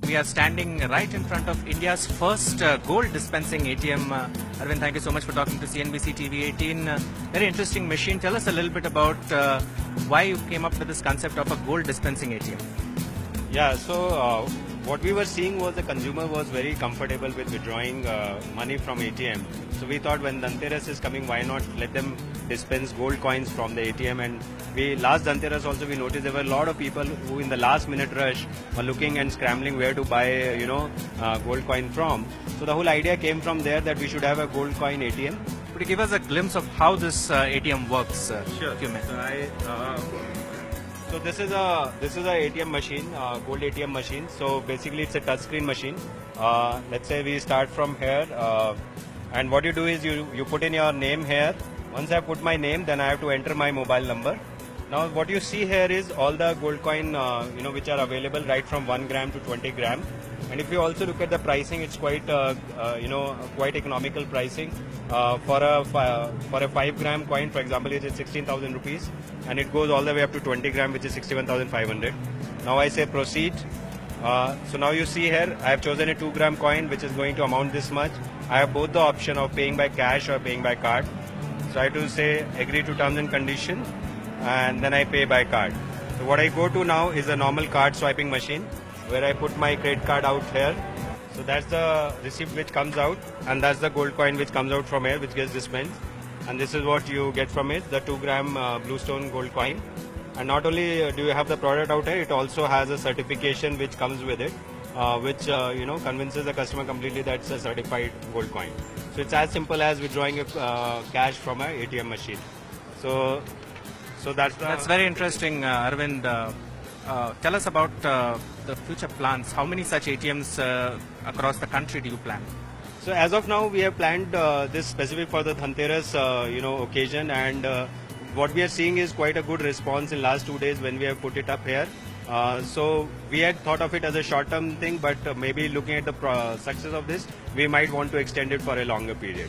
we are standing right in front of India's first gold dispensing ATM. Arvind, thank you so much for talking to CNBC TV 18. Very interesting machine. Tell us a little bit about why you came up with this concept of a gold dispensing ATM. Yeah, so what we were seeing was the consumer was very comfortable with withdrawing money from ATM. So we thought when Dhanteras is coming, why not let them dispense gold coins from the ATM? And last Dhanteras also we noticed there were a lot of people who in the last minute rush were looking and scrambling where to buy, gold coin from. So the whole idea came from there that we should have a gold coin ATM. Could you give us a glimpse of how this ATM works? Sure. If you may. So this is a ATM machine, gold ATM machine. So basically it's a touchscreen machine. Let's say we start from here, and what you do is you put in your name here. Once I put my name, then I have to enter my mobile number. Now what you see here is all the gold coin, which are available right from 1 gram to 20 gram. And if you also look at the pricing, it's quite, quite economical pricing. For a 5 gram coin, for example, it is 16,000 rupees, and it goes all the way up to 20 gram, which is 61,500. Now I say proceed. So now you see here, I have chosen a 2 gram coin, which is going to amount this much. I have both the option of paying by cash or paying by card. So I have to say agree to terms and condition, and then I pay by card. So what I go to now is a normal card swiping machine, where I put my credit card out here. So that's the receipt which comes out, and that's the gold coin which comes out from here, which gets dispensed. And this is what you get from it, the 2 gram bluestone gold coin. And not only do you have the product out here, it also has a certification which comes with it, which convinces the customer completely that it's a certified gold coin. So it's as simple as withdrawing cash from an ATM machine. So that's very interesting, Arvind. Tell us about the future plans. How many such ATMs across the country do you plan? So as of now, we have planned this specific for the Dhanteras, occasion, and what we are seeing is quite a good response in last 2 days when we have put it up here. So we had thought of it as a short-term thing, but maybe looking at the success of this, we might want to extend it for a longer period.